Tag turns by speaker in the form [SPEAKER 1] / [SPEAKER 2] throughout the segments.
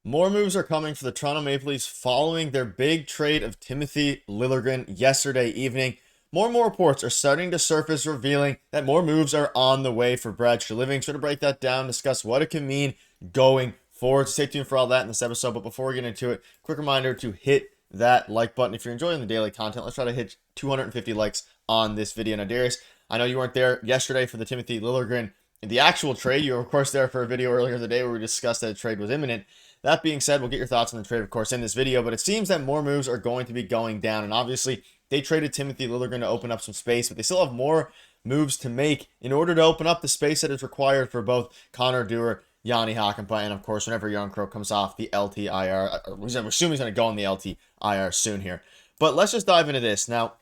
[SPEAKER 1] More moves are coming for the Toronto Maple Leafs following their big trade of Timothy Liljegren yesterday evening. More and more reports are starting to surface revealing that more moves are on the way for Brad Treliving. So to break that down, discuss what it can mean going forward. Stay tuned for all that in this episode. But before we get into it, quick reminder to hit that like button if you're enjoying the daily content. Let's try to hit 250 likes on this video. Now, Darius, I know you weren't there yesterday for the Timothy Liljegren, the actual trade. You were, of course, there for a video earlier in the day where we discussed that a trade was imminent. That being said, we'll get your thoughts on the trade, of course, in this video, but it seems that more moves are going to be going down, and obviously, they traded Timothy Liljegren to open up some space, but they still have more moves to make in order to open up the space that is required for both Connor Dewar, Yanni Hakanpää, and of course, whenever Young Crow comes off the LTIR, we're assuming he's going to go on the LTIR soon here. But let's just dive into this. Now,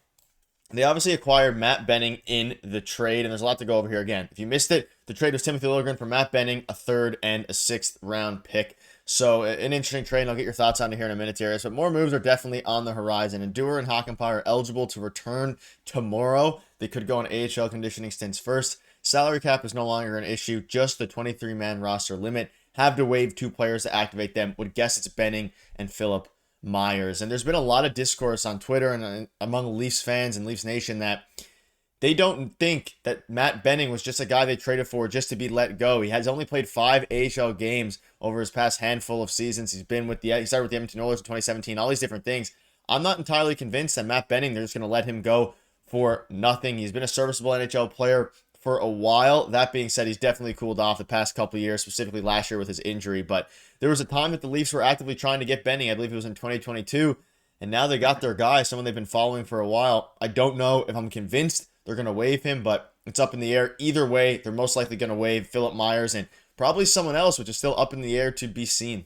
[SPEAKER 1] they obviously acquired Matt Benning in the trade, and there's a lot to go over here. Again, if you missed it, the trade was Timothy Liljegren for Matt Benning, a 3rd and a 6th round pick. So an interesting trade, and I'll get your thoughts on it here in a minute, Darius. But more moves are definitely on the horizon, and Dewar and Hakanpää are eligible to return tomorrow. They could go on AHL conditioning stints first. Salary cap is no longer an issue, just the 23-man roster limit. Have to waive 2 players to activate them. Would guess it's Benning and Philip Myers. And there's been a lot of discourse on Twitter and among Leafs fans and Leafs Nation that they don't think that Matt Benning was just a guy they traded for just to be let go. He has only played 5 AHL games over his past handful of seasons. He started with the Edmonton Oilers in 2017, all these different things. I'm not entirely convinced that Matt Benning, they're just going to let him go for nothing. He's been a serviceable NHL player for a while. That being said, he's definitely cooled off the past couple of years, specifically last year with his injury. But there was a time that the Leafs were actively trying to get Benning. I believe it was in 2022. And now they got their guy, someone they've been following for a while. I don't know if I'm convinced they're going to waive him, but it's up in the air. Either way, they're most likely going to waive Philip Myers and probably someone else, which is still up in the air to be seen.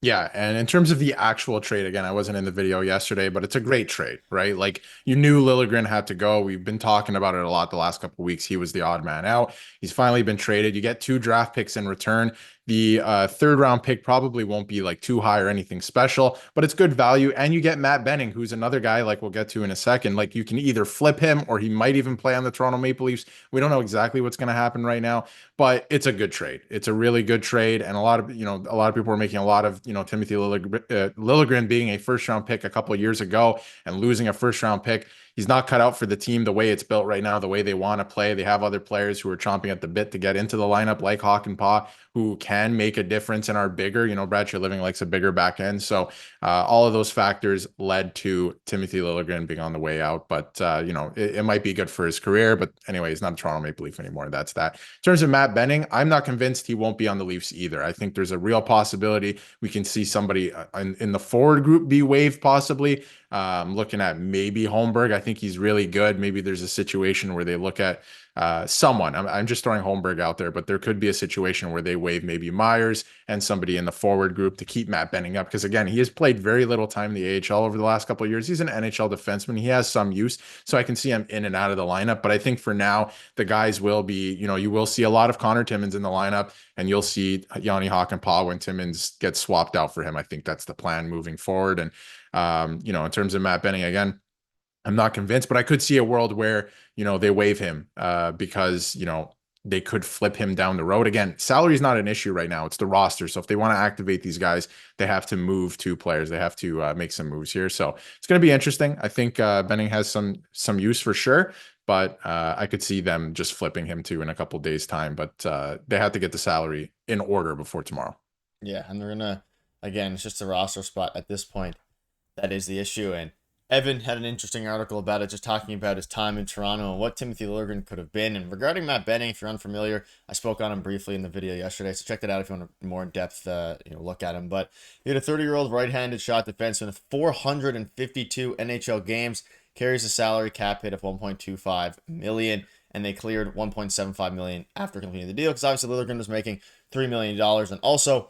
[SPEAKER 2] Yeah, and in terms of the actual trade, again, I wasn't in the video yesterday, but it's a great trade, right? Like you knew Liljegren had to go. We've been talking about it a lot the last couple of weeks. He was the odd man out. He's finally been traded. You get 2 draft picks in return. The 3rd round pick probably won't be like too high or anything special, but it's good value. And you get Matt Benning, who's another guy like we'll get to in a second. Like you can either flip him or he might even play on the Toronto Maple Leafs. We don't know exactly what's going to happen right now, but it's a good trade. It's a really good trade. And a lot of people are making a lot of, Timothy Liljegren being a 1st round pick a couple of years ago and losing a 1st round pick. He's not cut out for the team the way it's built right now, the way they want to play. They have other players who are chomping at the bit to get into the lineup, like Hakanpää, who can make a difference and are bigger. Brad Treliving likes a bigger back end. So all of those factors led to Timothy Liljegren being on the way out. But, it might be good for his career. But anyway, he's not a Toronto Maple Leaf anymore. That's that. In terms of Matt Benning, I'm not convinced he won't be on the Leafs either. I think there's a real possibility we can see somebody in the forward group be waived possibly. Looking at maybe Holmberg. I think he's really good. Maybe there's a situation where they look at someone. I'm just throwing Holmberg out there, but there could be a situation where they waive maybe Myers and somebody in the forward group to keep Matt Benning up. Because again, he has played very little time in the AHL over the last couple of years. He's an NHL defenseman. He has some use, so I can see him in and out of the lineup. But I think for now, the guys will be, you will see a lot of Connor Timmins in the lineup, and you'll see Yanni Hakanpää when Timmins gets swapped out for him. I think that's the plan moving forward. And in terms of Matt Benning, again, I'm not convinced, but I could see a world where, they waive him because, they could flip him down the road. Again, salary is not an issue right now. It's the roster. So if they want to activate these guys, they have to move 2 players. They have to make some moves here. So it's going to be interesting. I think Benning has some use for sure, but I could see them just flipping him too in a couple days time. But they have to get the salary in order before tomorrow.
[SPEAKER 1] Yeah, and they're going to, again, it's just a roster spot at this point. That is the issue. And Evan had an interesting article about it, just talking about his time in Toronto and what Timothy Liljegren could have been. And regarding Matt Benning, if you're unfamiliar, I spoke on him briefly in the video yesterday, so check that out if you want a more in-depth look at him. But he had a 30-year-old right-handed shot defenseman with 452 NHL games, carries a salary cap hit of $1.25 million, and they cleared $1.75 million after completing the deal, because obviously Liljegren was making $3 million. And also,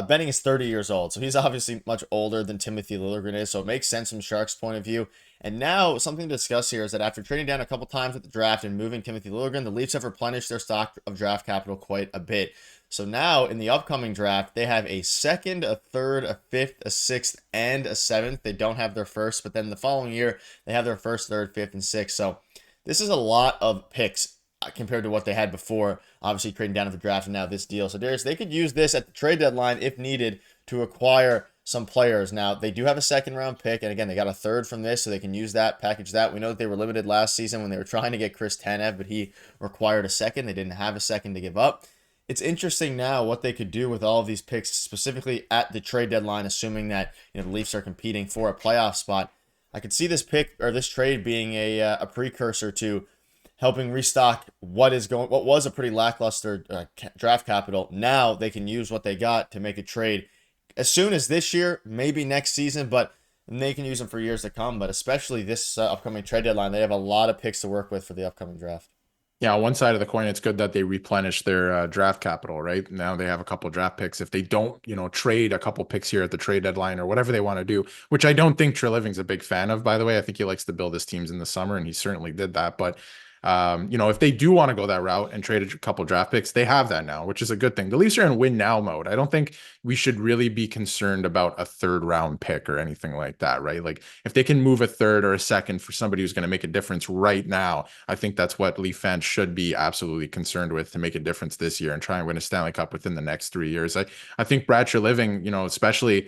[SPEAKER 1] Benning is 30 years old, so he's obviously much older than Timothy Liljegren is, so it makes sense from Sharks' point of view. And now, something to discuss here is that after trading down a couple times at the draft and moving Timothy Liljegren, the Leafs have replenished their stock of draft capital quite a bit. So now, in the upcoming draft, they have a 2nd, a 3rd, a 5th, a 6th, and a 7th. They don't have their 1st, but then the following year, they have their 1st, 3rd, 5th, and 6th. So this is a lot of picks compared to what they had before, obviously trading down at the draft and now this deal. So Darius, they could use this at the trade deadline if needed to acquire some players. Now, they do have a second round pick, and again, they got a third from this, so they can use that, package that. We know that they were limited last season when they were trying to get Chris Tanev, but he required a second. They didn't have a second to give up. It's interesting now what they could do with all of these picks, specifically at the trade deadline, assuming that the Leafs are competing for a playoff spot. I could see this pick or this trade being a precursor to helping restock what was a pretty lackluster draft capital. Now they can use what they got to make a trade as soon as this year, maybe next season, but they can use them for years to come. But especially this upcoming trade deadline, they have a lot of picks to work with for the upcoming draft.
[SPEAKER 2] Yeah, on one side of the coin, it's good that they replenish their draft capital, right? Now they have a couple draft picks. If they don't, trade a couple picks here at the trade deadline or whatever they want to do, which I don't think Treliving's a big fan of, by the way. I think he likes to build his teams in the summer, and he certainly did that. But if they do want to go that route and trade a couple draft picks, they have that now, which is a good thing. The Leafs are in win now mode. I don't think we should really be concerned about a third round pick or anything like that, right? Like if they can move a third or a second for somebody who's going to make a difference right now, I think that's what Leaf fans should be absolutely concerned with to make a difference this year and try and win a Stanley Cup within the next 3 years. I think Brad Treliving, especially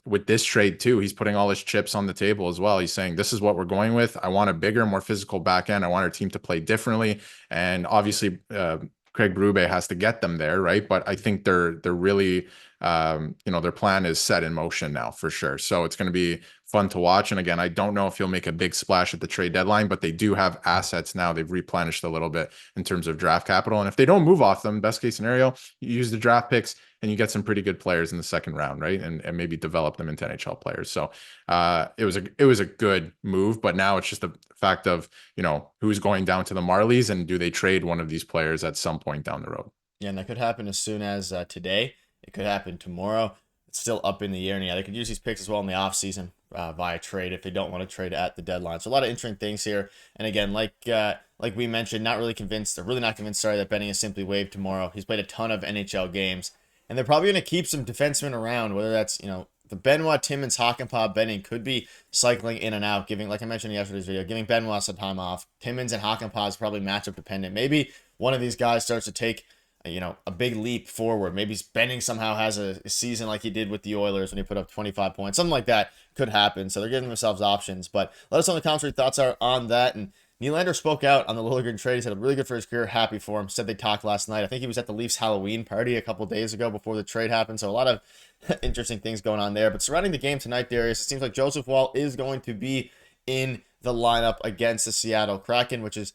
[SPEAKER 2] with this trade too, he's putting all his chips on the table as well. He's saying, this is what we're going with. I want a bigger, more physical back end. I want our team to play differently. And obviously, Craig Berube has to get them there, right? But I think they're really, their plan is set in motion now for sure. So it's going to be fun to watch. And again, I don't know if he'll make a big splash at the trade deadline, but they do have assets now. They've replenished a little bit in terms of draft capital. And if they don't move off them, best case scenario, you use the draft picks and you get some pretty good players in the second round, right? And maybe develop them into NHL players. So it was a good move, but now it's just a fact of, who's going down to the Marlies and do they trade one of these players at some point down the road?
[SPEAKER 1] Yeah, and that could happen as soon as today. It could happen tomorrow. It's still up in the air. And yeah, they could use these picks as well in the offseason via trade if they don't want to trade at the deadline. So a lot of interesting things here. And again, like we mentioned, not convinced, that Benning is simply waived tomorrow. He's played a ton of NHL games. And they're probably going to keep some defensemen around, whether that's, the Benoit, Timmins, Hakanpää, Benning could be cycling in and out, giving, like I mentioned in yesterday's video, giving Benoit some time off. Timmins and Hakanpää is probably matchup dependent. Maybe one of these guys starts to take, a big leap forward. Maybe Benning somehow has a season like he did with the Oilers when he put up 25 points. Something like that could happen. So they're giving themselves options. But let us know in the comments what your thoughts are on that. And Nylander spoke out on the Liljegren trade. He said, really good for his career. Happy for him. Said they talked last night. I think he was at the Leafs Halloween party a couple days ago before the trade happened. So a lot of interesting things going on there. But surrounding the game tonight, Darius, it seems like Joseph Woll is going to be in the lineup against the Seattle Kraken, which is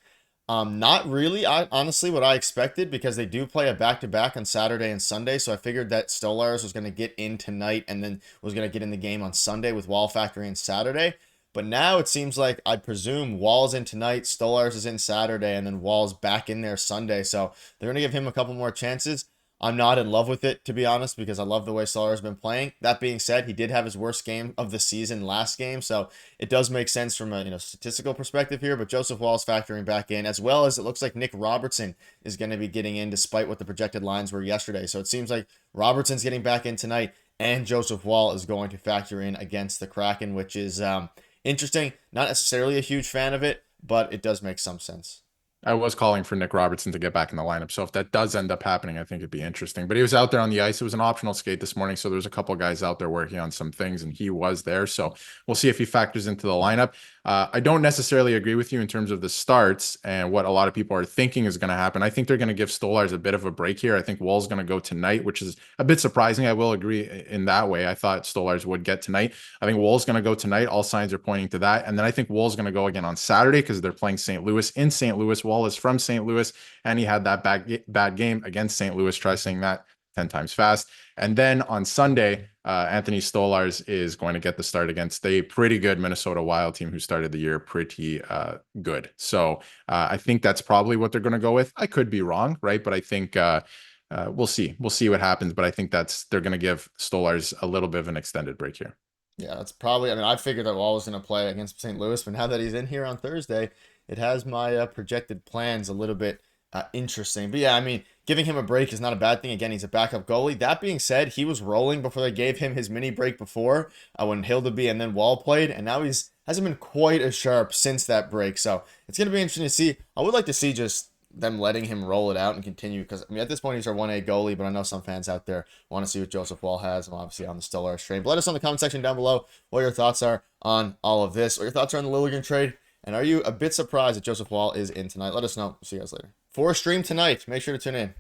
[SPEAKER 1] not really, honestly, what I expected because they do play a back-to-back on Saturday and Sunday. So I figured that Stolarz was going to get in tonight and then was going to get in the game on Sunday with Woll factoring in Saturday. But now it seems like, I presume, Woll's in tonight, Stolarz is in Saturday, and then Woll's back in there Sunday. So they're going to give him a couple more chances. I'm not in love with it, to be honest, because I love the way Stolarz has been playing. That being said, he did have his worst game of the season last game, so it does make sense from a statistical perspective here. But Joseph Woll's factoring back in, as well as it looks like Nick Robertson is going to be getting in, despite what the projected lines were yesterday. So it seems like Robertson's getting back in tonight, and Joseph Woll is going to factor in against the Kraken, which is interesting. Not necessarily a huge fan of it, but it does make some sense.
[SPEAKER 2] I was calling for Nick Robertson to get back in the lineup. So if that does end up happening, I think it'd be interesting. But he was out there on the ice. It was an optional skate this morning. So there was a couple of guys out there working on some things, and he was there. So we'll see if he factors into the lineup. I don't necessarily agree with you in terms of the starts and what a lot of people are thinking is going to happen. I think they're going to give Stolarz a bit of a break here. I think Woll's going to go tonight, which is a bit surprising. I will agree in that way. I thought Stolarz would get tonight. I think Woll's going to go tonight. All signs are pointing to that. And then I think Woll's going to go again on Saturday because they're playing St. Louis in St. Louis. Woll is from St. Louis, and he had that bad game against St. Louis. Try saying that 10 times fast. And then on Sunday, Anthony Stolarz is going to get the start against a pretty good Minnesota Wild team who started the year pretty good. So I think that's probably what they're going to go with. I could be wrong, right? But I think we'll see. We'll see what happens. But I think they're going to give Stolarz a little bit of an extended break here.
[SPEAKER 1] Yeah, that's probably, I figured that Woll was going to play against St. Louis, but now that he's in here on Thursday, it has my projected plans a little bit interesting. But yeah, giving him a break is not a bad thing. Again, he's a backup goalie. That being said, he was rolling before they gave him his mini break before when Hildeby and then Woll played, and now hasn't been quite as sharp since that break. So it's going to be interesting to see. I would like to see just them letting him roll it out and continue, because I mean at this point he's our 1A goalie, but I know some fans out there want to see what Joseph Woll has. I'm obviously on the Stellar train. But let us know in the comment section down below what your thoughts are on all of this, what your thoughts are on the Liljegren trade, and are you a bit surprised that Joseph Woll is in tonight? Let us know. See you guys later. For a stream tonight, make sure to tune in.